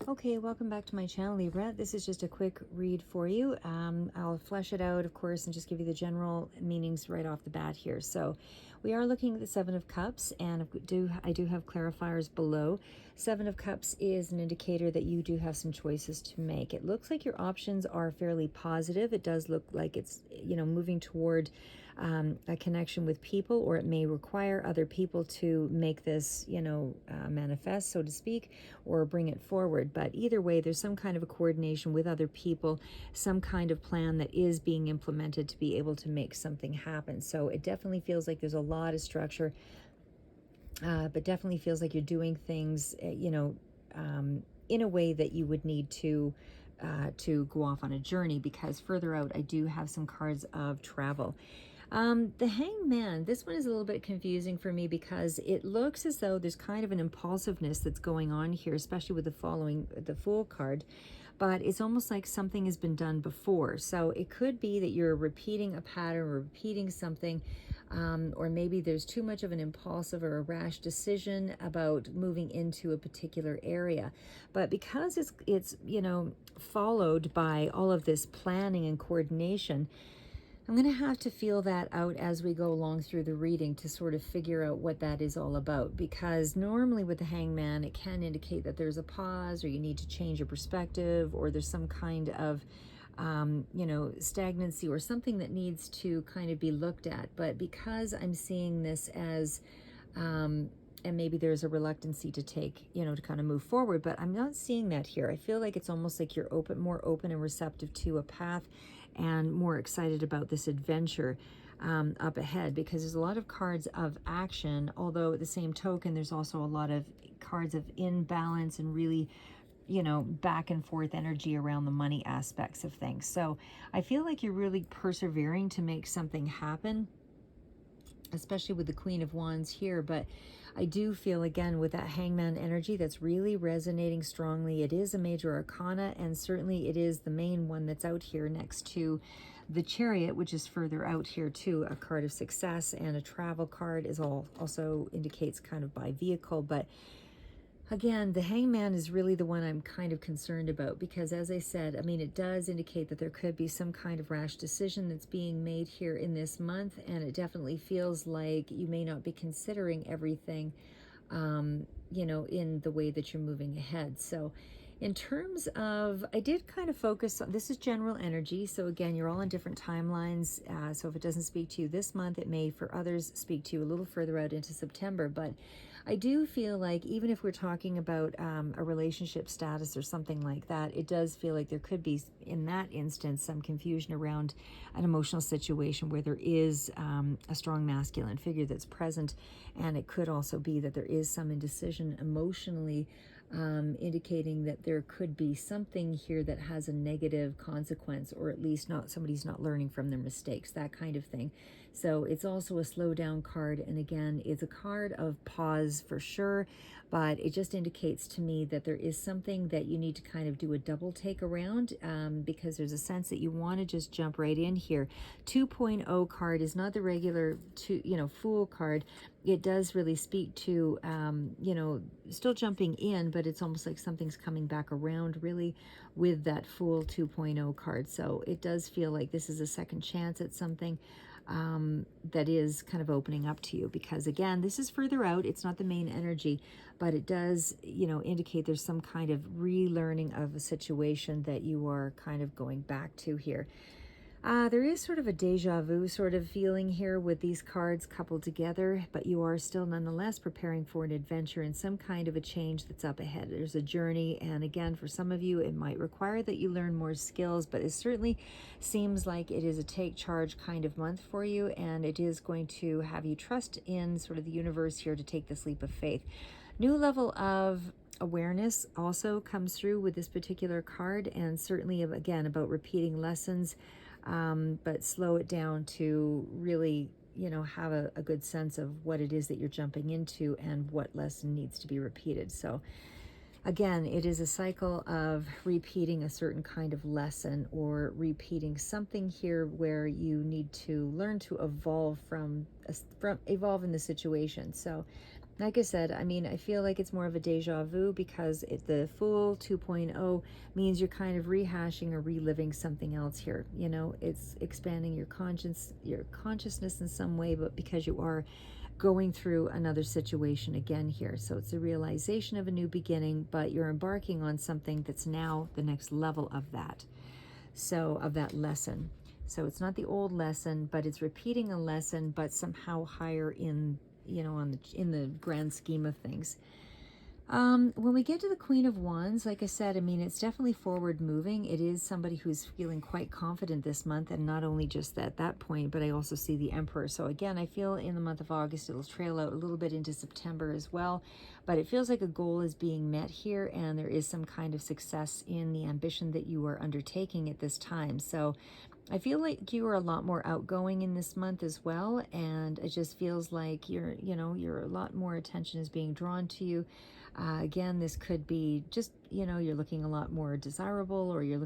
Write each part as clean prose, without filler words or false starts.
Okay, welcome back to my channel, Libra. This is just a quick read for you. I'll flesh it out, of course, and just give you the general meanings right off the bat here. So we are looking at the Seven of Cups, and I do have clarifiers below. Seven of Cups is an indicator that you do have some choices to make. It looks like your options are fairly positive. It does look like it's, moving toward a connection with people, or it may require other people to make this, manifest, so to speak, or bring it forward. But either way, there's some kind of a coordination with other people, some kind of plan that is being implemented to be able to make something happen. So it definitely feels like there's a lot of structure, but definitely feels like you're doing things, in a way that you would need to go off on a journey, because further out I do have some cards of travel. The Hangman, this one is a little bit confusing for me because it looks as though there's kind of an impulsiveness that's going on here, especially with the Fool card, but it's almost like something has been done before. So it could be that you're repeating a pattern or repeating something, or maybe there's too much of an impulsive or a rash decision about moving into a particular area. But because it's followed by all of this planning and coordination, I'm going to have to feel that out as we go along through the reading to sort of figure out what that is all about. Because normally with the Hangman, it can indicate that there's a pause, or you need to change your perspective, or there's some kind of, stagnancy or something that needs to kind of be looked at. But because I'm seeing this as, and maybe there's a reluctancy to take, to kind of move forward, but I'm not seeing that here. I feel like it's almost like you're more open and receptive to a path, and more excited about this adventure up ahead, because there's a lot of cards of action, although at the same token, there's also a lot of cards of imbalance and really, back and forth energy around the money aspects of things. So I feel like you're really persevering to make something happen, especially with the Queen of Wands here. But I do feel, again, with that Hangman energy, that's really resonating strongly. It is a major arcana, and certainly it is the main one that's out here next to the Chariot, which is further out here too. A card of success and a travel card is also indicates kind of by vehicle. But again, the Hangman is really the one I'm kind of concerned about, because as I said, I mean, it does indicate that there could be some kind of rash decision that's being made here in this month, and it definitely feels like you may not be considering everything, in the way that you're moving ahead. So in terms of, I did kind of focus on, this is general energy. So again, you're all on different timelines. So if it doesn't speak to you this month, it may for others speak to you a little further out into September. But I do feel like even if we're talking about a relationship status or something like that, it does feel like there could be, in that instance, some confusion around an emotional situation where there is a strong masculine figure that's present. And it could also be that there is some indecision emotionally, indicating that there could be something here that has a negative consequence, or at least somebody's not learning from their mistakes, that kind of thing. So it's also a slow down card, and again, it's a card of pause for sure, but it just indicates to me that there is something that you need to kind of do a double take around, because there's a sense that you want to just jump right in here. 2.0 card is not the regular Fool card. It does really speak to, still jumping in, but it's almost like something's coming back around really with that Fool 2.0 card. So it does feel like this is a second chance at something that is kind of opening up to you, because again, this is further out. It's not the main energy, but it does, indicate there's some kind of relearning of a situation that you are kind of going back to here. There is sort of a deja vu sort of feeling here with these cards coupled together, but you are still nonetheless preparing for an adventure and some kind of a change that's up ahead. There's a journey, and again, for some of you, it might require that you learn more skills, but it certainly seems like it is a take charge kind of month for you, and it is going to have you trust in sort of the universe here to take this leap of faith. New level of awareness also comes through with this particular card, and certainly, again, about repeating lessons, but slow it down to really, have a good sense of what it is that you're jumping into and what lesson needs to be repeated. So again, it is a cycle of repeating a certain kind of lesson, or repeating something here where you need to learn to evolve evolve in the situation. So like I said, I mean, I feel like it's more of a deja vu because the Fool 2.0 means you're kind of rehashing or reliving something else here. You know, it's expanding your consciousness in some way, but because you are going through another situation again here. So it's a realization of a new beginning, but you're embarking on something that's now the next level of that. So, of that lesson. So it's not the old lesson, but it's repeating a lesson, but somehow higher in, you know, in the grand scheme of things. When we get to the Queen of Wands, like I said, I mean, it's definitely forward moving. It is somebody who's feeling quite confident this month, and not only just at that point, but I also see the Emperor. So again, I feel in the month of August, it'll trail out a little bit into September as well, but it feels like a goal is being met here, and there is some kind of success in the ambition that you are undertaking at this time. So I feel like you are a lot more outgoing in this month as well, and it just feels like you're a lot more attention is being drawn to you. Again, this could be just, you're looking a lot more desirable, or you're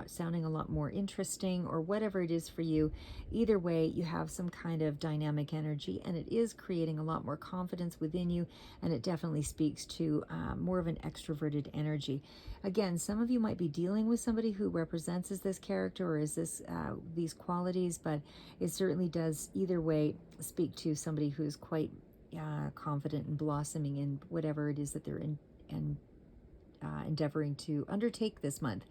sounding a lot more interesting, or whatever it is for you. Either way, you have some kind of dynamic energy, and it is creating a lot more confidence within you, and it definitely speaks to more of an extroverted energy. Again, some of you might be dealing with somebody who represents as this character or is this these qualities, but it certainly does either way speak to somebody who's quite confident and blossoming in whatever it is that they're endeavoring to undertake this month.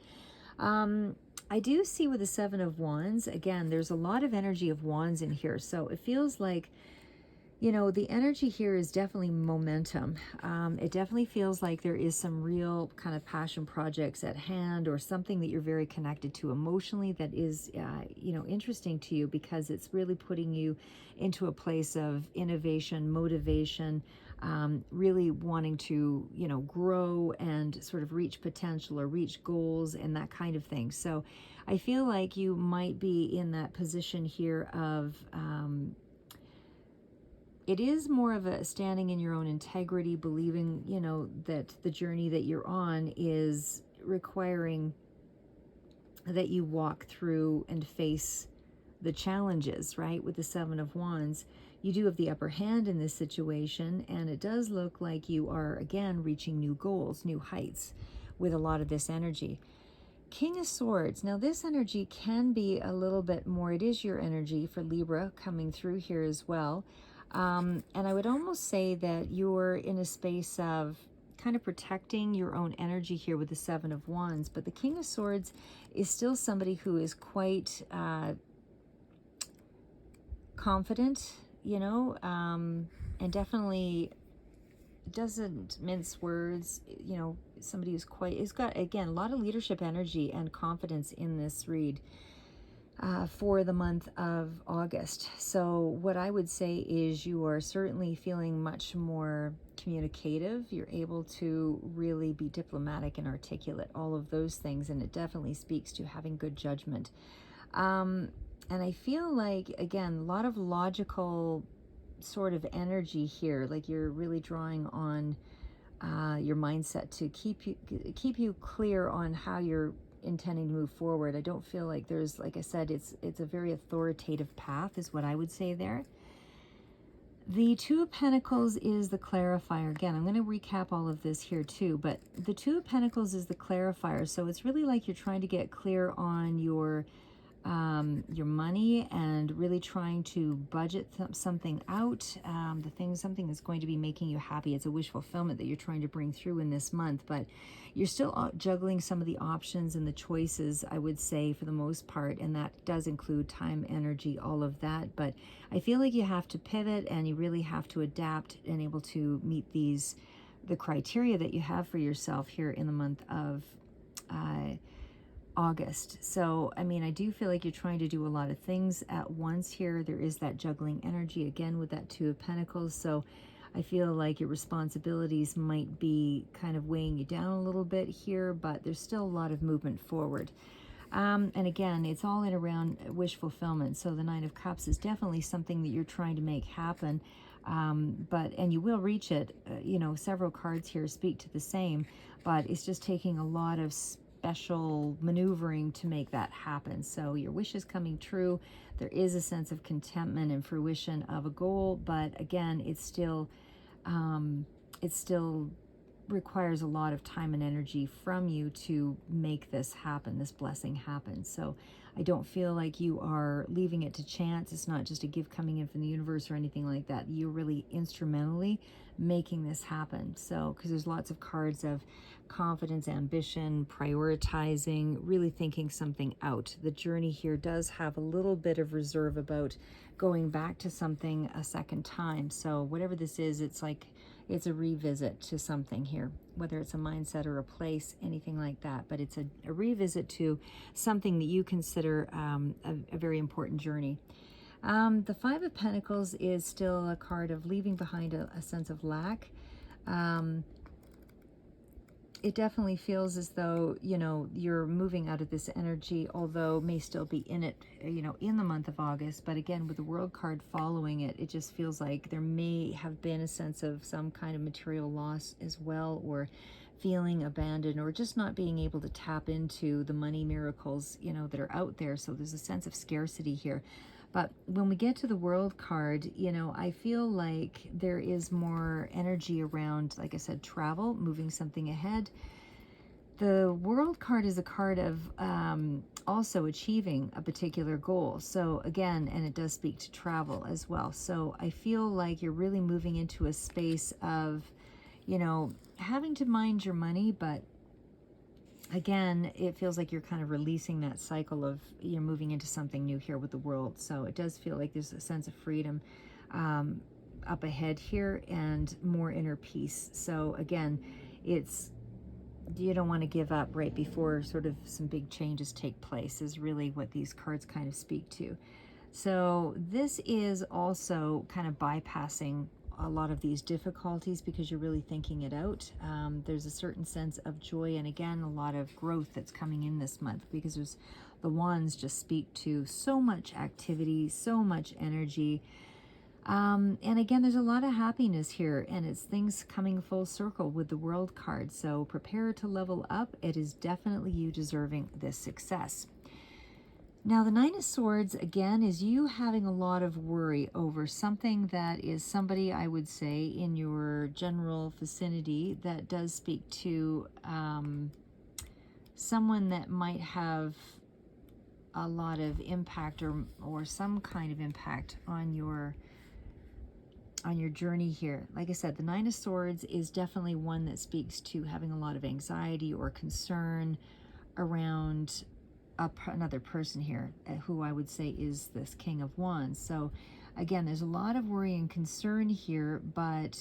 I do see with the Seven of Wands, again, there's a lot of energy of wands in here. So it feels like, the energy here is definitely momentum. It definitely feels like there is some real kind of passion projects at hand, or something that you're very connected to emotionally that is, interesting to you, because it's really putting you into a place of innovation, motivation, really wanting to, grow and sort of reach potential or reach goals and that kind of thing. So I feel like you might be in that position here of, it is more of a standing in your own integrity, believing, that the journey that you're on is requiring that you walk through and face the challenges, right? With the Seven of Wands, you do have the upper hand in this situation, and it does look like you are, again, reaching new goals, new heights with a lot of this energy. King of Swords. Now, this energy can be a little bit more, it is your energy for Libra coming through here as well. And I would almost say that you're in a space of kind of protecting your own energy here with the Seven of Wands. But the King of Swords is still somebody who is quite confident, and definitely doesn't mince words, somebody who's has got, again, a lot of leadership energy and confidence in this read. For the month of August. So what I would say is you are certainly feeling much more communicative. You're able to really be diplomatic and articulate, all of those things, and it definitely speaks to having good judgment. And I feel like, again, a lot of logical sort of energy here, like you're really drawing on your mindset to keep you clear on how you're intending to move forward. I don't feel like there's, like I said, it's a very authoritative path is what I would say there. The Two of Pentacles is the clarifier. Again, I'm going to recap all of this here too, but the Two of Pentacles is the clarifier. So it's really like you're trying to get clear on your money, and really trying to budget something out, something that's going to be making you happy. It's a wish fulfillment that you're trying to bring through in this month, but you're still juggling some of the options and the choices, I would say, for the most part, and that does include time, energy, all of that. But I feel like you have to pivot, and you really have to adapt and able to meet the criteria that you have for yourself here in the month of August. So, I mean, I do feel like you're trying to do a lot of things at once here. There is that juggling energy again with that Two of Pentacles. So I feel like your responsibilities might be kind of weighing you down a little bit here, but there's still a lot of movement forward. And again, it's all in around wish fulfillment. So the Nine of Cups is definitely something that you're trying to make happen. And you will reach it. Several cards here speak to the same, but it's just taking a lot of special maneuvering to make that happen. So your wish is coming true. There is a sense of contentment and fruition of a goal, but again, it's still it still requires a lot of time and energy from you to make this happen, this blessing happen. So I don't feel like you are leaving it to chance. It's not just a gift coming in from the universe or anything like that. You're really instrumentally making this happen. So, because there's lots of cards of confidence, ambition, prioritizing, really thinking something out. The journey here does have a little bit of reserve about going back to something a second time. So whatever this is, it's like it's a revisit to something here, whether it's a mindset or a place, anything like that. But it's a revisit to something that you consider a very important journey. The Five of Pentacles is still a card of leaving behind a sense of lack. It definitely feels as though, you're moving out of this energy, although may still be in it, in the month of August. But again, with the World card following it, it just feels like there may have been a sense of some kind of material loss as well, or feeling abandoned, or just not being able to tap into the money miracles, that are out there. So there's a sense of scarcity here. But when we get to the World card, I feel like there is more energy around, like I said, travel, moving something ahead. The World card is a card of also achieving a particular goal. So again, and it does speak to travel as well. So I feel like you're really moving into a space of, having to mind your money, but again, it feels like you're kind of releasing that cycle of you're moving into something new here with the World. So it does feel like there's a sense of freedom up ahead here and more inner peace. So again, you don't want to give up right before sort of some big changes take place is really what these cards kind of speak to. So this is also kind of bypassing a lot of these difficulties because you're really thinking it out. There's a certain sense of joy, and again, a lot of growth that's coming in this month, because the wands just speak to so much activity, so much energy. And again, there's a lot of happiness here, and it's things coming full circle with the World card. So prepare to level up. It is definitely you deserving this success. Now, the Nine of Swords, again, is you having a lot of worry over something that is somebody, I would say, in your general vicinity that does speak to someone that might have a lot of impact or some kind of impact on your journey here. Like I said, the Nine of Swords is definitely one that speaks to having a lot of anxiety or concern around another person here, who I would say is this King of Wands. So again, there's a lot of worry and concern here, but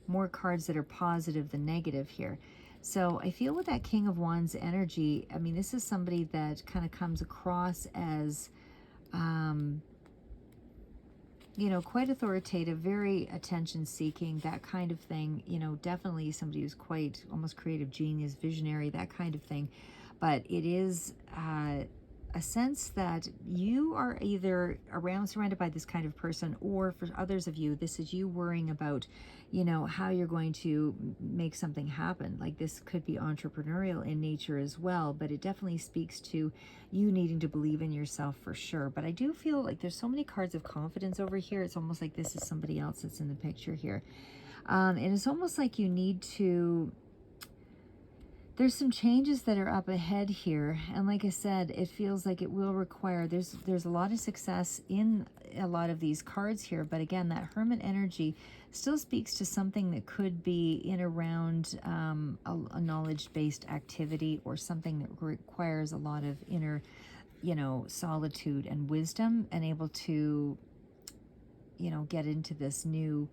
more cards that are positive than negative here. So I feel with that King of Wands energy, I mean, this is somebody that kind of comes across as quite authoritative, very attention-seeking, that kind of thing. Definitely somebody who's quite almost creative genius, visionary, that kind of thing. But it is a sense that you are either surrounded by this kind of person, or for others of you, this is you worrying about, how you're going to make something happen. Like, this could be entrepreneurial in nature as well, but it definitely speaks to you needing to believe in yourself for sure. But I do feel like there's so many cards of confidence over here. It's almost like this is somebody else that's in the picture here. And it's almost like you need to... There's some changes that are up ahead here, and like I said, it feels like it will require, there's a lot of success in a lot of these cards here, but again, that Hermit energy still speaks to something that could be in around a knowledge-based activity, or something that requires a lot of inner, solitude and wisdom, and able to, get into this new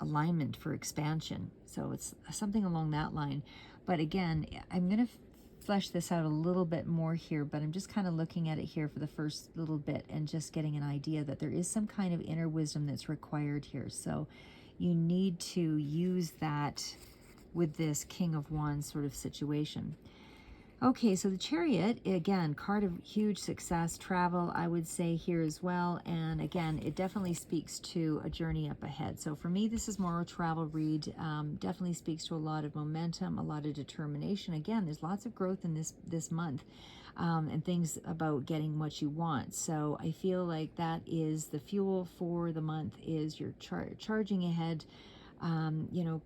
alignment for expansion. So it's something along that line. But again, I'm going to flesh this out a little bit more here, but I'm just kind of looking at it here for the first little bit and just getting an idea that there is some kind of inner wisdom that's required here. So you need to use that with this King of Wands sort of situation. Okay, so the Chariot, again, card of huge success, travel, I would say here as well. And again, it definitely speaks to a journey up ahead. So for me, this is more a travel read. Definitely speaks to a lot of momentum, a lot of determination. Again, there's lots of growth in this month, and things about getting what you want. So I feel like that is the fuel for the month, is you're charging ahead, you know,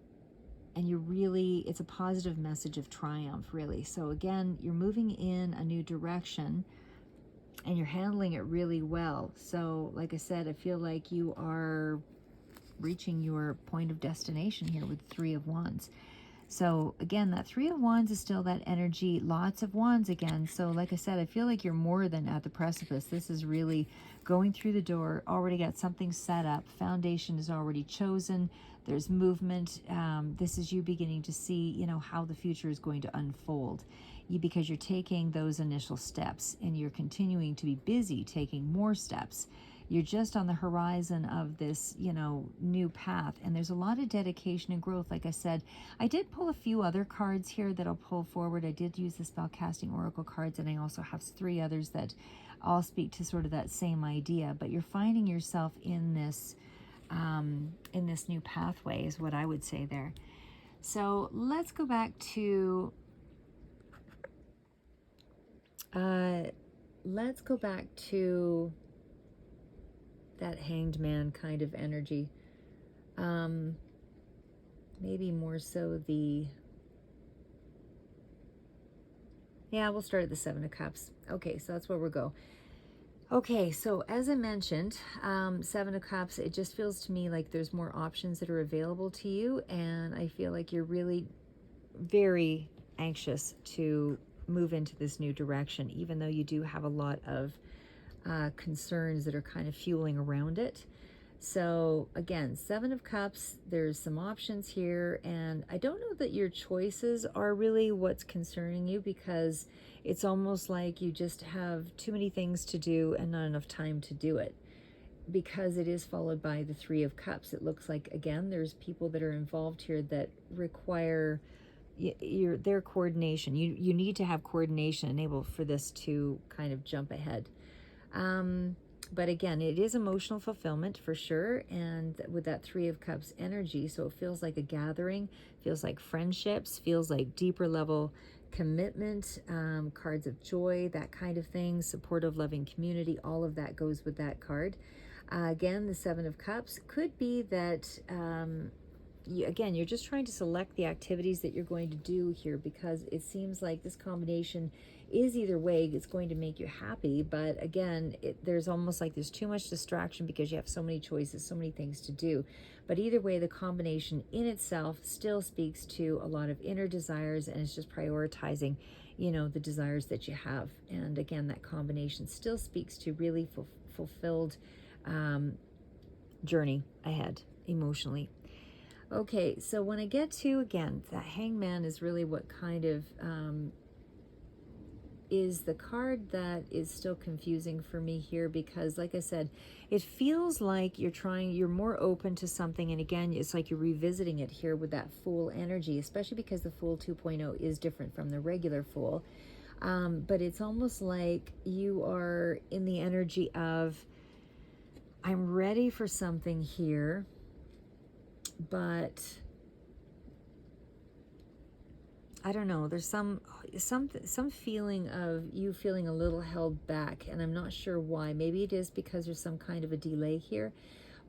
and you're really, it's a positive message of triumph, really. So again, you're moving in a new direction and you're handling it really well. So like I said, I feel like you are reaching your point of destination here with Three of Wands. So again, that Three of Wands is still that energy, lots of wands again. So like I said, I feel like you're more than at the precipice. This is really going through the door, already got something set up, foundation is already chosen, there's movement. This is you beginning to see, you know, how the future is going to unfold. Because you're taking those initial steps and you're continuing to be busy taking more steps. You're just on the horizon of this, you know, new path. And there's a lot of dedication and growth. Like I said, I did pull a few other cards here that I'll pull forward. I did use the spellcasting oracle cards, and I also have 3 others that all speak to sort of that same idea. But you're finding yourself in this new pathway is what I would say there. So let's go back to that Hanged Man kind of energy. Maybe more so we'll start at the Seven of Cups. Okay, so that's where we'll go. Okay, so as I mentioned, Seven of Cups, it just feels to me like there's more options that are available to you, and I feel like you're really very anxious to move into this new direction, even though you do have a lot of concerns that are kind of fueling around it. So again, Seven of Cups, there's some options here, and I don't know that your choices are really what's concerning you, because it's almost like you just have too many things to do and not enough time to do it, because it is followed by the Three of Cups. It looks like, again, there's people that are involved here that require their coordination. You need to have coordination enabled for this to kind of jump ahead. But again, it is emotional fulfillment for sure, and with that Three of Cups energy, so it feels like a gathering, feels like friendships, feels like deeper level commitment, cards of joy, that kind of thing, supportive, loving community, all of that goes with that card. Again, the Seven of Cups could be that again, you're just trying to select the activities that you're going to do here, because it seems like this combination is, either way, it's going to make you happy. But again, there's almost like there's too much distraction because you have so many choices, so many things to do. But either way, the combination in itself still speaks to a lot of inner desires, and it's just prioritizing, you know, the desires that you have. And again, that combination still speaks to really fulfilled journey ahead emotionally. Okay, so when I get to, again, that Hangman is really what kind of is the card that is still confusing for me here, because like I said, it feels like you're more open to something, and again, it's like you're revisiting it here with that Fool energy, especially because the Fool 2.0 is different from the regular Fool. But it's almost like you are in the energy of, I'm ready for something here, but I don't know, there's some feeling of you feeling a little held back, and I'm not sure why. Maybe it is because there's some kind of a delay here,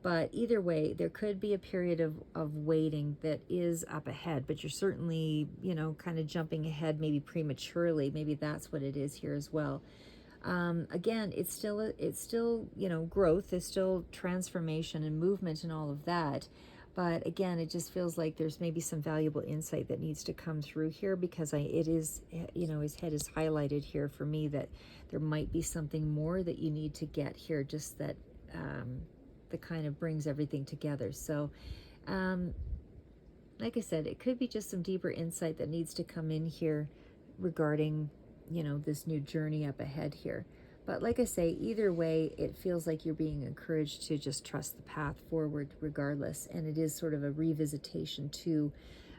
but either way, there could be a period of waiting that is up ahead, but you're certainly, you know, kind of jumping ahead, maybe prematurely. Maybe that's what it is here as well. Again, it's still, you know, growth, it's still transformation and movement and all of that. But again, it just feels like there's maybe some valuable insight that needs to come through here, because it is, you know, his head is highlighted here for me, that there might be something more that you need to get here, just that kind of brings everything together. So, like I said, it could be just some deeper insight that needs to come in here regarding, you know, this new journey up ahead here. But like I say, either way, it feels like you're being encouraged to just trust the path forward regardless. And it is sort of a revisitation to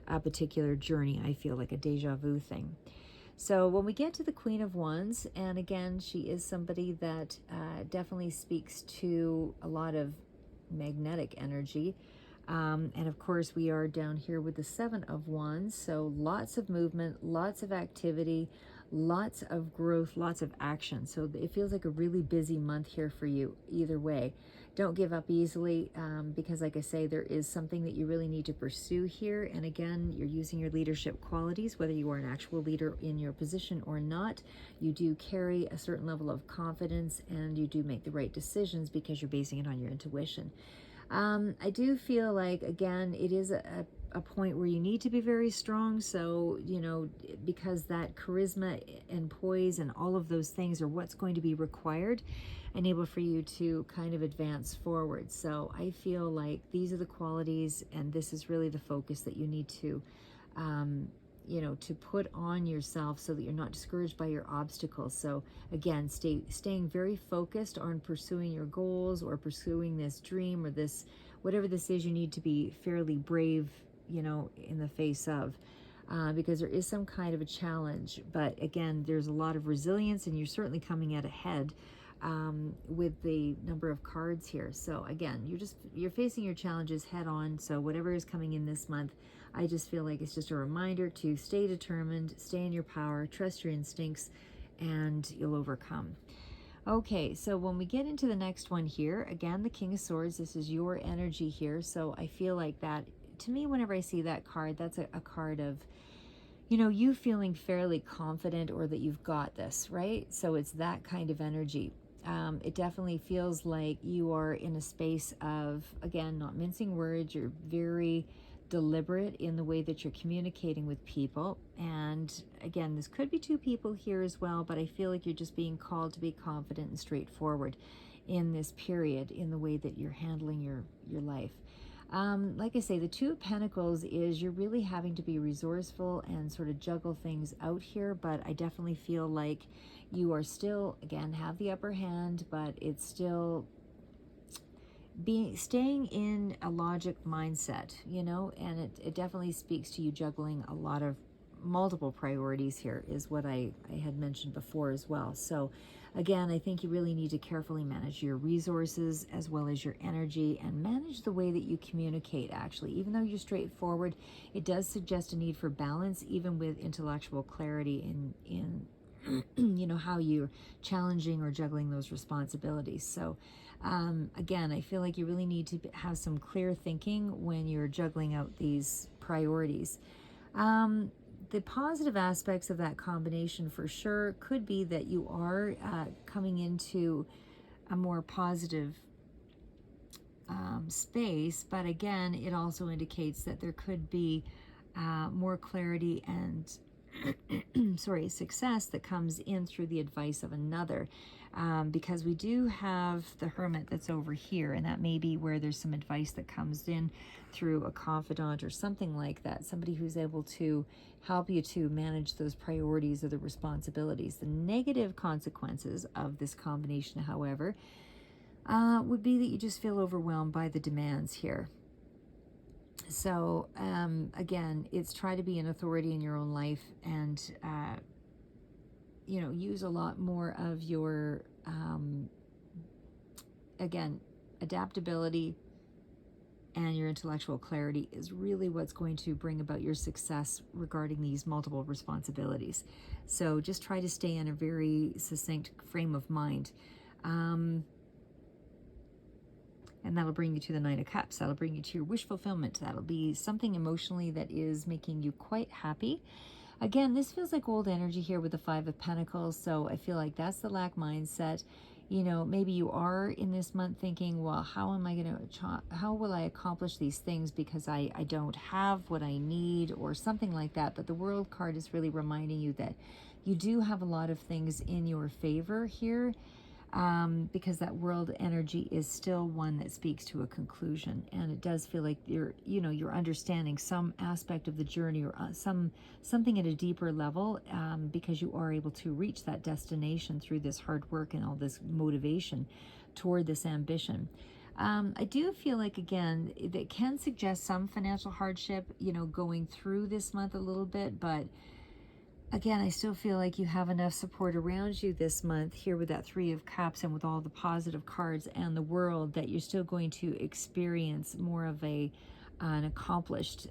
a particular journey, I feel like a deja vu thing. So when we get to the Queen of Wands, and again, she is somebody that definitely speaks to a lot of magnetic energy. And of course, we are down here with the Seven of Wands. So lots of movement, lots of activity, lots of growth, lots of action. So it feels like a really busy month here for you either way. Don't give up easily, because like I say, there is something that you really need to pursue here. And again, you're using your leadership qualities, whether you are an actual leader in your position or not. You do carry a certain level of confidence, and you do make the right decisions because you're basing it on your intuition. I do feel like, again, it is a point where you need to be very strong. So, because that charisma and poise and all of those things are what's going to be required, enable for you to kind of advance forward. So I feel like these are the qualities, and this is really the focus that you need to to put on yourself so that you're not discouraged by your obstacles. So again, staying very focused on pursuing your goals or pursuing this dream or this, whatever this is, you need to be fairly brave, in the face of, because there is some kind of a challenge. But again, there's a lot of resilience, and you're certainly coming out ahead with the number of cards here. So again, you're facing your challenges head on. So whatever is coming in this month, I just feel like it's just a reminder to stay determined, stay in your power, trust your instincts, and you'll overcome. Okay, so when we get into the next one here, again, the King of Swords, this is your energy here. So I feel like that, to me, whenever I see that card, that's a card of, you feeling fairly confident, or that you've got this, right? So it's that kind of energy. It definitely feels like you are in a space of, again, not mincing words. You're very deliberate in the way that you're communicating with people. And again, this could be two people here as well, but I feel like you're just being called to be confident and straightforward in this period, in the way that you're handling your life. Like I say, the Two of Pentacles is you're really having to be resourceful and sort of juggle things out here, but I definitely feel like you are still, again, have the upper hand, but it's still staying in a logic mindset, and it definitely speaks to you juggling a lot of multiple priorities here, is what I had mentioned before as well. So again, I think you really need to carefully manage your resources as well as your energy, and manage the way that you communicate. Actually, even though you're straightforward, it does suggest a need for balance, even with intellectual clarity in how you're challenging or juggling those responsibilities. So again, I feel like you really need to have some clear thinking when you're juggling out these priorities. The positive aspects of that combination for sure could be that you are coming into a more positive space, but again, it also indicates that there could be more clarity and success that comes in through the advice of another, because we do have the Hermit that's over here, and that may be where there's some advice that comes in through a confidant or something like that, somebody who's able to help you to manage those priorities or the responsibilities. The negative consequences of this combination, however, would be that you just feel overwhelmed by the demands here. So again, it's try to be an authority in your own life, and use a lot more of your again, adaptability and your intellectual clarity is really what's going to bring about your success regarding these multiple responsibilities. So just try to stay in a very succinct frame of mind. And that'll bring you to the Nine of Cups. That'll bring you to your wish fulfillment. That'll be something emotionally that is making you quite happy. Again, this feels like old energy here with the Five of Pentacles. So I feel like that's the lack mindset. Maybe you are in this month thinking, well, how will I accomplish these things because I don't have what I need, or something like that. But the World card is really reminding you that you do have a lot of things in your favor here. Because that World energy is still one that speaks to a conclusion, and it does feel like you're understanding some aspect of the journey, or something at a deeper level, because you are able to reach that destination through this hard work and all this motivation toward this ambition. I do feel like, again, that can suggest some financial hardship, going through this month a little bit, but Again, I still feel like you have enough support around you this month here with that Three of Cups and with all the positive cards and the world, that you're still going to experience more of an accomplished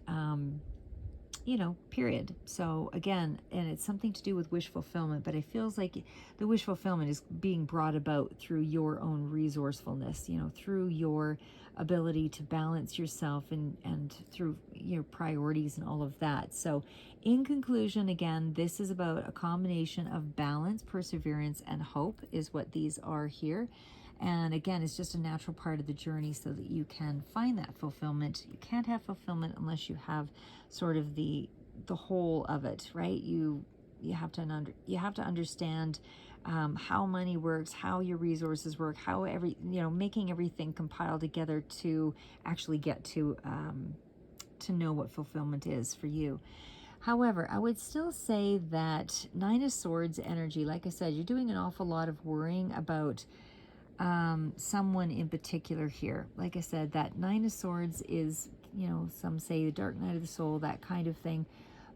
period. So again, and it's something to do with wish fulfillment, but it feels like the wish fulfillment is being brought about through your own resourcefulness, through your ability to balance yourself, and through your priorities and all of that. So in conclusion, again, this is about a combination of balance, perseverance, and hope is what these are here. And again, it's just a natural part of the journey so that you can find that fulfillment. You can't have fulfillment unless you have sort of the whole of it, right? You have to understand how money works, how your resources work, how making everything compile together to actually get to know what fulfillment is for you. However, I would still say that Nine of Swords energy, like I said, you're doing an awful lot of worrying about someone in particular here. Like I said, that Nine of Swords is, some say the dark night of the soul, that kind of thing.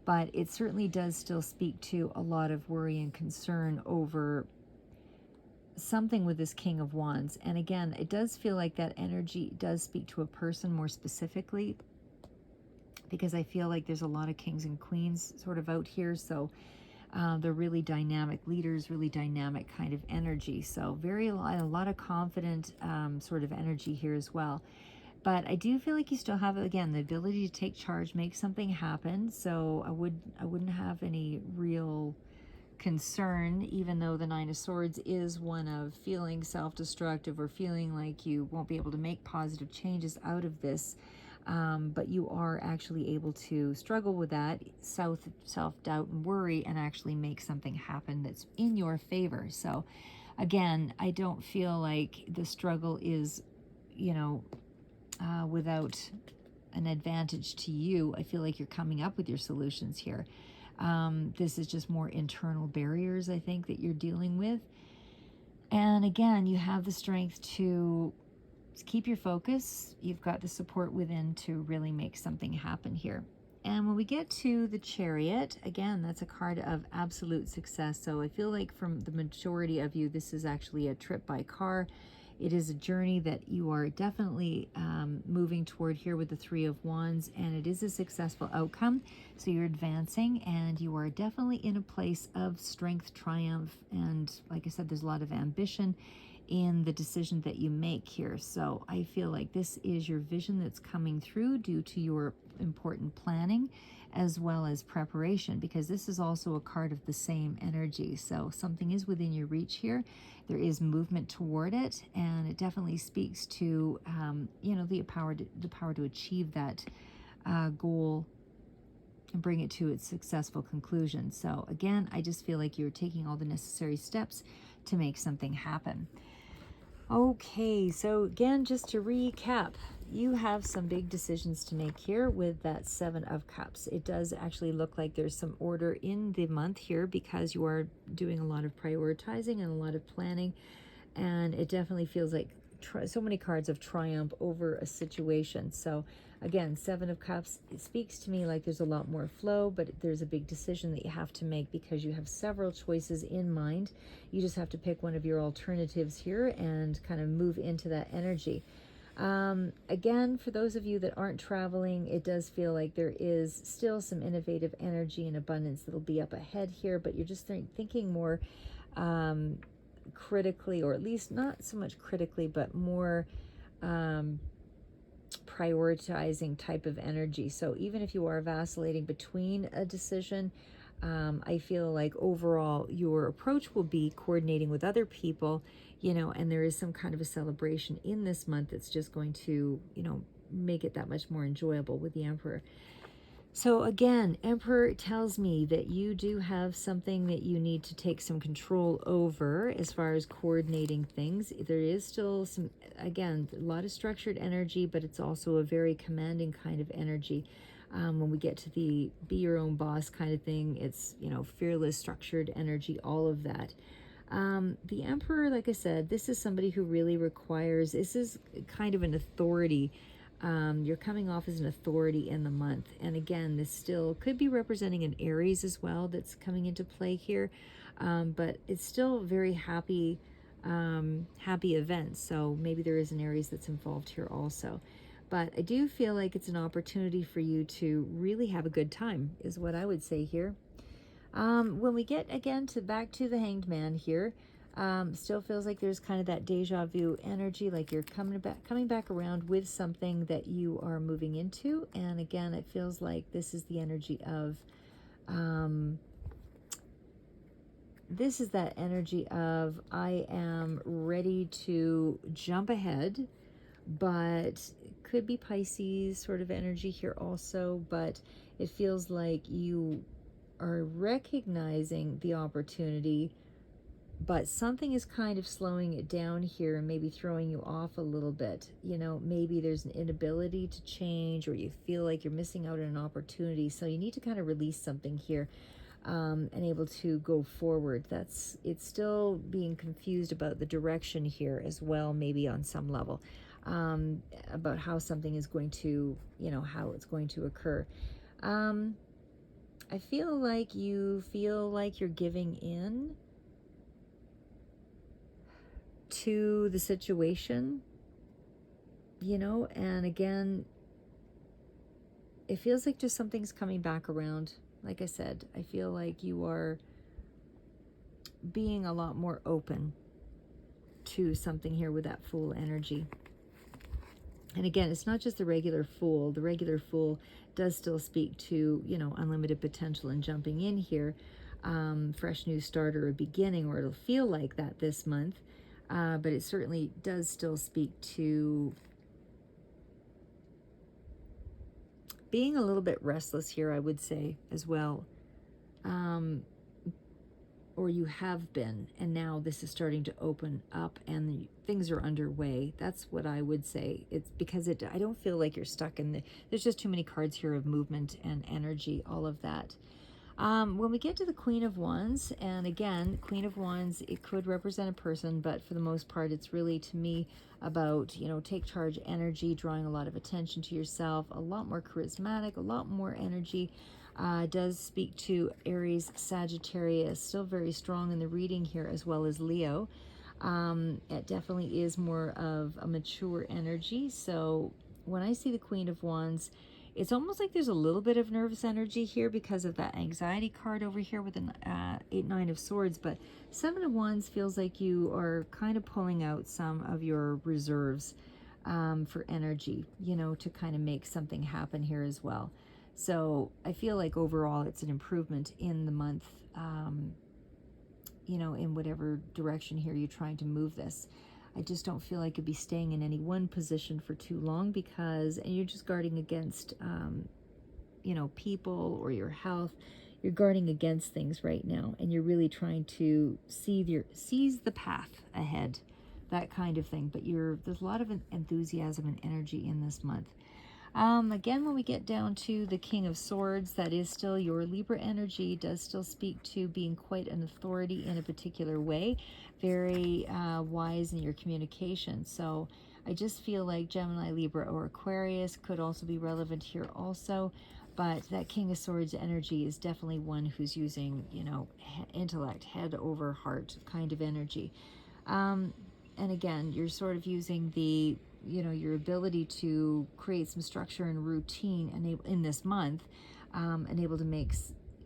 But it certainly does still speak to a lot of worry and concern over something with this King of Wands. And again, it does feel like that energy does speak to a person more specifically, because I feel like there's a lot of kings and queens sort of out here. So they're really dynamic leaders, really dynamic kind of energy. So a lot of confident sort of energy here as well. But I do feel like you still have, again, the ability to take charge, make something happen. So I wouldn't have any real concern, even though the Nine of Swords is one of feeling self-destructive or feeling like you won't be able to make positive changes out of this. But you are actually able to struggle with that self-doubt and worry and actually make something happen that's in your favor. So again, I don't feel like the struggle is, without an advantage to you. I feel like you're coming up with your solutions here. This is just more internal barriers, I think, that you're dealing with. And again, you have the strength to keep your focus. You've got the support within to really make something happen here. And when we get to the Chariot, again, that's a card of absolute success. So I feel like from the majority of you, this is actually a trip by car. It is a journey that you are definitely moving toward here with the Three of Wands, and it is a successful outcome. So you're advancing, and you are definitely in a place of strength, triumph, and like I said, there's a lot of ambition in the decision that you make here. So I feel like this is your vision that's coming through due to your important planning as well as preparation, because this is also a card of the same energy. So something is within your reach here. There is movement toward it, and it definitely speaks to the power to achieve that goal and bring it to its successful conclusion. So again, I just feel like you're taking all the necessary steps to make something happen. Okay, so again, just to recap, you have some big decisions to make here with that Seven of Cups. It does actually look like there's some order in the month here because you are doing a lot of prioritizing and a lot of planning, and it definitely feels like so many cards of triumph over a situation. So again, Seven of Cups, it speaks to me like there's a lot more flow, but there's a big decision that you have to make because you have several choices in mind. You just have to pick one of your alternatives here and kind of move into that energy. Again, for those of you that aren't traveling, it does feel like there is still some innovative energy and abundance that'll be up ahead here, but you're just thinking more critically, or at least not so much critically, but more prioritizing type of energy. So even if you are vacillating between a decision, I feel like overall your approach will be coordinating with other people, and there is some kind of a celebration in this month that's just going to, make it that much more enjoyable with the Emperor. So again, Emperor tells me that you do have something that you need to take some control over as far as coordinating things. There is still some, again, a lot of structured energy, but it's also a very commanding kind of energy. When we get to the be your own boss kind of thing, it's, fearless, structured energy, all of that. The Emperor, like I said, this is somebody who really requires, this is kind of an authority You're coming off as an authority in the month. And again, this still could be representing an Aries as well that's coming into play here. But it's still very happy, happy events. So maybe there is an Aries that's involved here also. But I do feel like it's an opportunity for you to really have a good time, is what I would say here. When we get again to back to the Hanged Man here, still feels like there's kind of that deja vu energy, like you're coming back around with something that you are moving into. And again, it feels like this is the energy of, this is that energy of, I am ready to jump ahead, but could be Pisces sort of energy here also, but it feels like you are recognizing the opportunity, but something is kind of slowing it down here and maybe throwing you off a little bit. You know, maybe there's an inability to change, or you feel like you're missing out on an opportunity. So you need to kind of release something here, and able to go forward. It's still being confused about the direction here as well, maybe on some level, about how something is going to, how it's going to occur. I feel like you're giving in to the situation, and again, it feels like just something's coming back around. Like I said, I feel like you are being a lot more open to something here with that Fool energy. And again, it's not just the regular Fool. The regular Fool does still speak to, unlimited potential and jumping in here, fresh new start or a beginning, or it'll feel like that this month. But it certainly does still speak to being a little bit restless here, I would say, as well. Or you have been, and now this is starting to open up and things are underway. That's what I would say. It's because I don't feel like you're stuck in there's just too many cards here of movement and energy, all of that. When we get to the Queen of Wands, and again, Queen of Wands, it could represent a person, but for the most part, it's really, to me, about, take charge energy, drawing a lot of attention to yourself, a lot more charismatic, a lot more energy. Does speak to Aries, Sagittarius, still very strong in the reading here, as well as Leo. It definitely is more of a mature energy. So when I see the Queen of Wands, it's almost like there's a little bit of nervous energy here because of that anxiety card over here with an 8-9 of Swords. But 7 of Wands feels like you are kind of pulling out some of your reserves for energy, to kind of make something happen here as well. So I feel like overall it's an improvement in the month, in whatever direction here you're trying to move this. I just don't feel like you'd be staying in any one position for too long, because, and you're just guarding against, people or your health. You're guarding against things right now, and you're really trying to seize the path ahead, that kind of thing. But there's a lot of enthusiasm and energy in this month. Again, when we get down to the King of Swords, that is still your Libra energy, does still speak to being quite an authority in a particular way, very wise in your communication. So I just feel like Gemini, Libra, or Aquarius could also be relevant here also. But that King of Swords energy is definitely one who's using, intellect, head over heart kind of energy. And again, you're sort of using your ability to create some structure and routine in this month, and able to make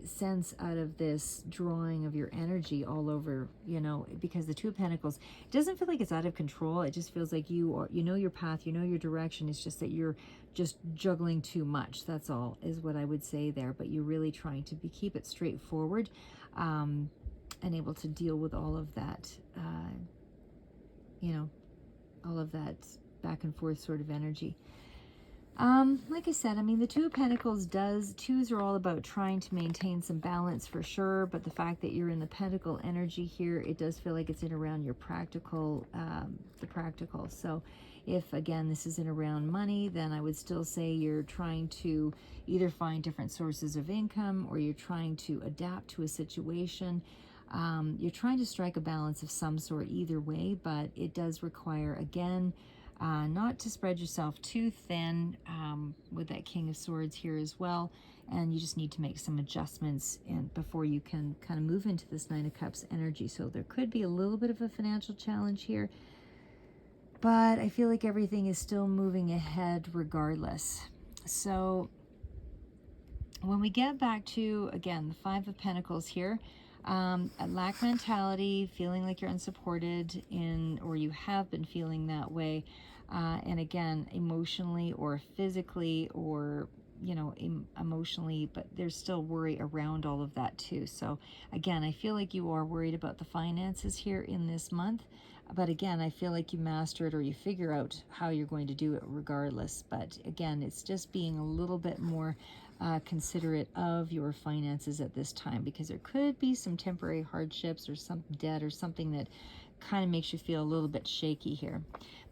sense out of this drawing of your energy all over, because the Two of Pentacles, it doesn't feel like it's out of control. It just feels like you know your path, your direction. It's just that you're just juggling too much. That's all, is what I would say there. But you're really trying to keep it straightforward, and able to deal with all of that, all of that back and forth sort of energy. Like I said, the Two of Pentacles twos are all about trying to maintain some balance for sure, but the fact that you're in the Pentacle energy here, it does feel like it's in around your practical, the practical. So if, again, this isn't around money, then I would still say you're trying to either find different sources of income, or you're trying to adapt to a situation. You're trying to strike a balance of some sort either way, but it does require, again, not to spread yourself too thin with that King of Swords here as well. And you just need to make some adjustments before you can kind of move into this Nine of Cups energy. So there could be a little bit of a financial challenge here, but I feel like everything is still moving ahead regardless. So when we get back to, again, the Five of Pentacles here, a lack mentality, feeling like you're unsupported or you have been feeling that way. And again, emotionally or physically or, emotionally, but there's still worry around all of that too. So again, I feel like you are worried about the finances here in this month. But again, I feel like you master it or you figure out how you're going to do it regardless. But again, it's just being a little bit more considerate of your finances at this time, because there could be some temporary hardships or some debt or something that kind of makes you feel a little bit shaky here.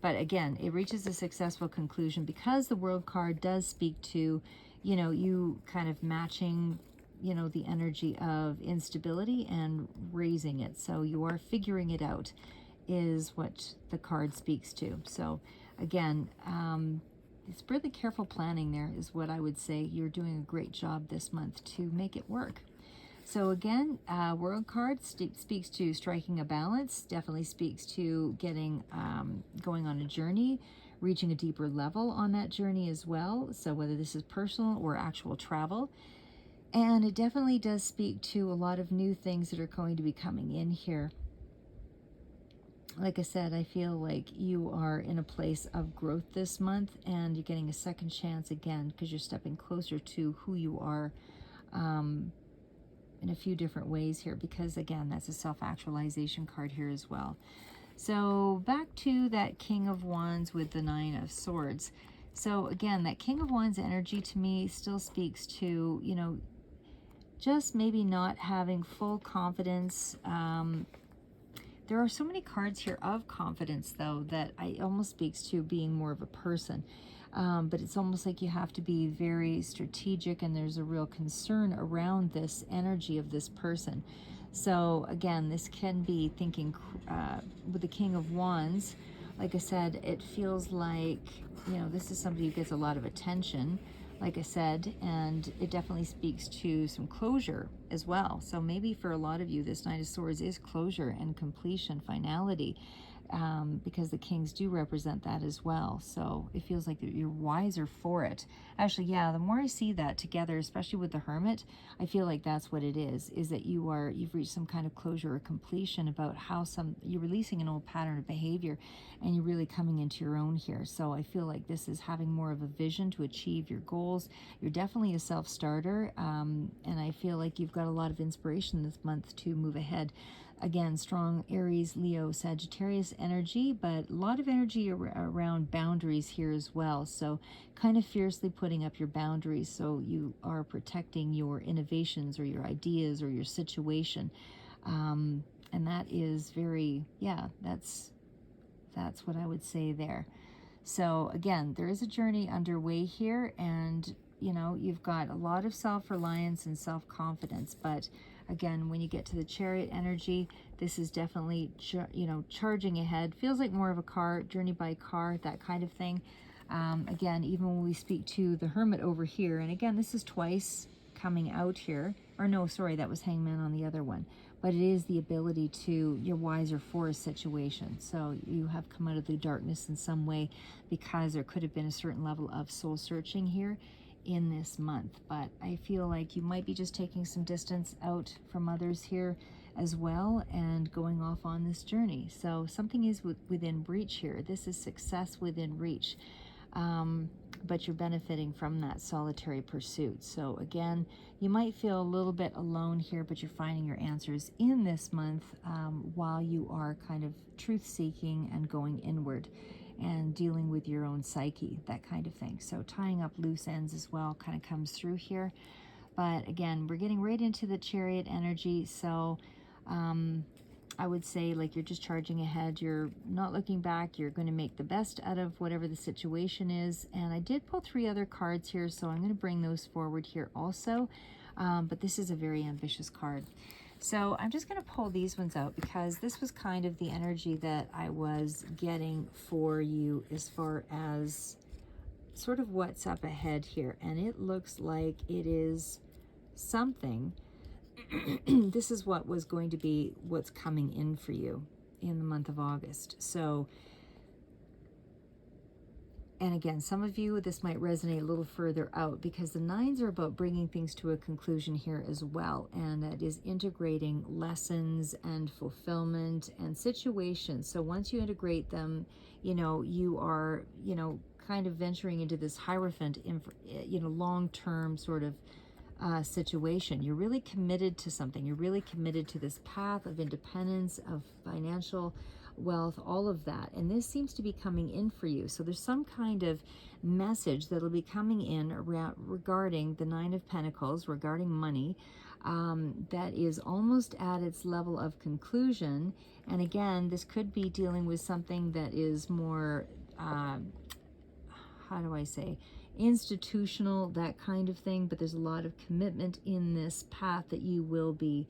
But again, it reaches a successful conclusion because the World card does speak to, you kind of matching, the energy of instability and raising it. So you are figuring it out is what the card speaks to. So again, it's really careful planning there is what I would say. You're doing a great job this month to make it work. So again, World card speaks to striking a balance, definitely speaks to getting, going on a journey, reaching a deeper level on that journey as well. So whether this is personal or actual travel. And it definitely does speak to a lot of new things that are going to be coming in here. Like I said, I feel like you are in a place of growth this month, and you're getting a second chance again because you're stepping closer to who you are in a few different ways here, because again, that's a self-actualization card here as well. So back to that King of Wands with the Nine of Swords. So again, that King of Wands energy to me still speaks to, just maybe not having full confidence. There are so many cards here of confidence, though, that it almost speaks to being more of a person. But it's almost like you have to be very strategic, and there's a real concern around this energy of this person. So again, this can be thinking with the King of Wands. Like I said, it feels like, this is somebody who gets a lot of attention, like I said, and it definitely speaks to some closure as well. So maybe for a lot of you, this Knight of Swords is closure and completion, finality, because the kings do represent that as well. So it feels like you're wiser for it. Actually, yeah, the more I see that together, especially with the Hermit, I feel like that's what it is that you've reached some kind of closure or completion about how you're releasing an old pattern of behavior, and you're really coming into your own here. So I feel like this is having more of a vision to achieve your goals. You're definitely a self-starter, and I feel like you've got a lot of inspiration this month to move ahead. Again, strong Aries, Leo, Sagittarius energy, but a lot of energy around boundaries here as well. So kind of fiercely putting up your boundaries, so you are protecting your innovations or your ideas or your situation. And that is very, that's what I would say there. So again, there is a journey underway here, and you've got a lot of self-reliance and self-confidence, but again, when you get to the Chariot energy, this is definitely, charging ahead. Feels like more of a car, journey by car, that kind of thing. Again, even when we speak to the Hermit over here, and again, this is twice coming out here. Or no, sorry, that was Hangman on the other one. But it is the ability to, you're wiser for a situation. So you have come out of the darkness in some way, because there could have been a certain level of soul searching here in this month. But I feel like you might be just taking some distance out from others here as well, and going off on this journey. So something is within reach here. This is success within reach, but you're benefiting from that solitary pursuit. So again, you might feel a little bit alone here, but you're finding your answers in this month, while you are kind of truth-seeking and going inward and dealing with your own psyche, that kind of thing. So tying up loose ends as well kind of comes through here. But again, we're getting right into the Chariot energy. So I would say, like, you're just charging ahead. You're not looking back. You're going to make the best out of whatever the situation is. And I did pull 3 other cards here, so I'm going to bring those forward here also. But this is a very ambitious card. So I'm just going to pull these ones out because this was kind of the energy that I was getting for you as far as sort of what's up ahead here. And it looks like it is something. This is what was going to be what's coming in for you in the month of August. So, and again, some of you, this might resonate a little further out because the nines are about bringing things to a conclusion here as well. And that is integrating lessons and fulfillment and situations. So once you integrate them, you are, kind of venturing into this Hierophant, long-term sort of situation. You're really committed to something. You're really committed to this path of independence, of financial wealth, all of that. And this seems to be coming in for you. So there's some kind of message that'll be coming in regarding the Nine of Pentacles, regarding money, that is almost at its level of conclusion. And again, this could be dealing with something that is more, how do I say, institutional, that kind of thing, but there's a lot of commitment in this path that you will be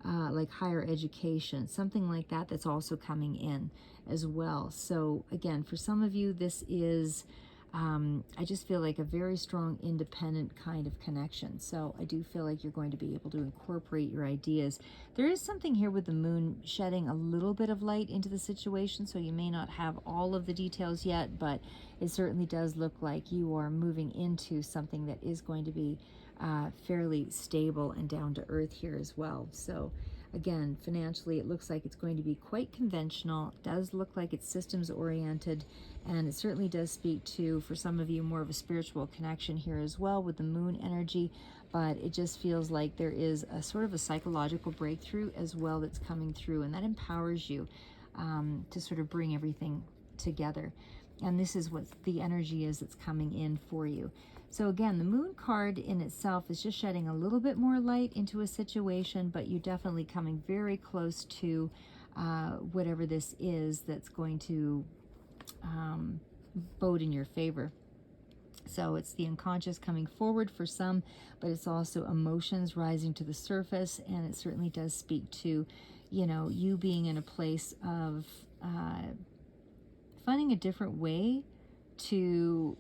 like higher education, something like that, that's also coming in as well. So again, for some of you, this is I just feel like a very strong independent kind of connection. So I do feel like you're going to be able to incorporate your ideas. There is something here with the moon shedding a little bit of light into the situation, so you may not have all of the details yet, but it certainly does look like you are moving into something that is going to be fairly stable and down to earth here as well. So again, financially, it looks like it's going to be quite conventional. It does look like it's systems oriented, and it certainly does speak to, for some of you, more of a spiritual connection here as well with the moon energy. But it just feels like there is a sort of a psychological breakthrough as well that's coming through, and that empowers you to sort of bring everything together. And this is what the energy is that's coming in for you. So again, the moon card in itself is just shedding a little bit more light into a situation, but you're definitely coming very close to whatever this is that's going to bode in your favor. So it's the unconscious coming forward for some, but it's also emotions rising to the surface, and it certainly does speak to, you being in a place of finding a different way to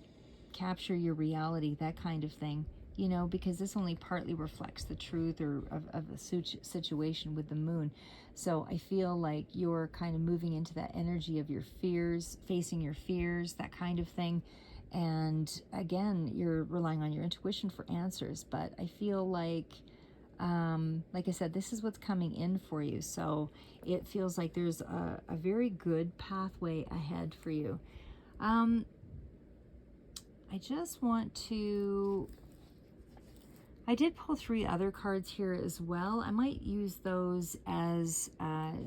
capture your reality, that kind of thing, because this only partly reflects the truth or of the situation with the moon. So I feel like you're kind of moving into that energy of your fears, facing your fears, that kind of thing. And again, you're relying on your intuition for answers. But I feel like I said, this is what's coming in for you. So it feels like there's a very good pathway ahead for you. I just want to, I did pull 3 other cards here as well. I might use those as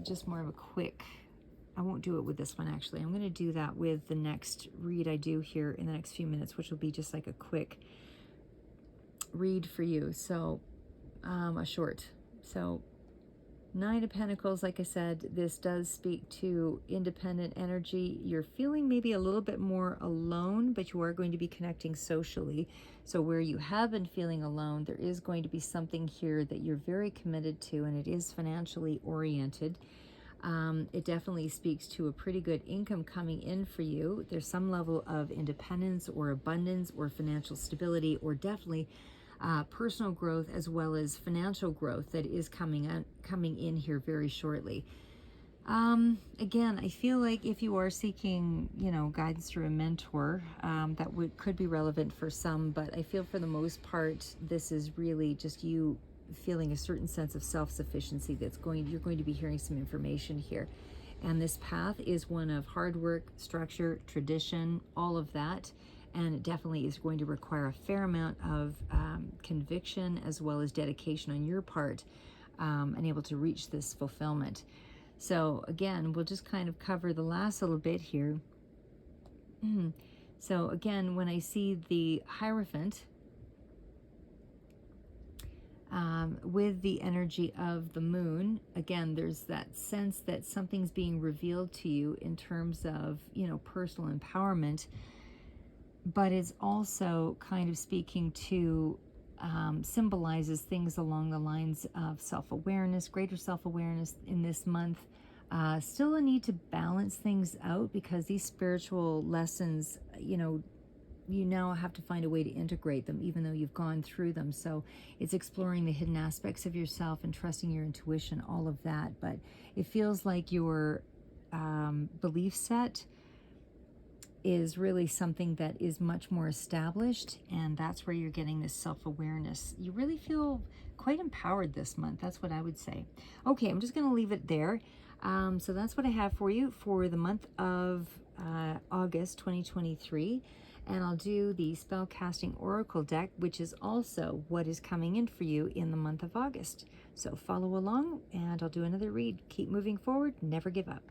just more of a quick, I won't do it with this one actually. I'm going to do that with the next read I do here in the next few minutes, which will be just like a quick read for you. So a short. So 9 of Pentacles, like I said, this does speak to independent energy. You're feeling maybe a little bit more alone, but you are going to be connecting socially. So where you have been feeling alone, there is going to be something here that you're very committed to, and it is financially oriented. It definitely speaks to a pretty good income coming in for you. There's some level of independence or abundance or financial stability, or definitely personal growth as well as financial growth that is coming in here very shortly. Again, I feel like if you are seeking, guidance through a mentor, that could be relevant for some, but I feel for the most part, this is really just you feeling a certain sense of self-sufficiency you're going to be hearing some information here. And this path is one of hard work, structure, tradition, all of that. And it definitely is going to require a fair amount of conviction as well as dedication on your part, and able to reach this fulfillment. So again, we'll just kind of cover the last little bit here. So again, when I see the Hierophant with the energy of the moon, again, there's that sense that something's being revealed to you in terms of, personal empowerment. But it's also kind of speaking to symbolizes things along the lines of self-awareness, greater self-awareness in this month. Still a need to balance things out, because these spiritual lessons, you now have to find a way to integrate them, even though you've gone through them. So it's exploring the hidden aspects of yourself and trusting your intuition, all of that. But it feels like your belief set is really something that is much more established, and that's where you're getting this self-awareness. You really feel quite empowered this month. That's what I would say. Okay, I'm just going to leave it there. So that's what I have for you for the month of August 2023. And I'll do the Spellcasting Oracle deck, which is also what is coming in for you in the month of August. So follow along, and I'll do another read. Keep moving forward. Never give up.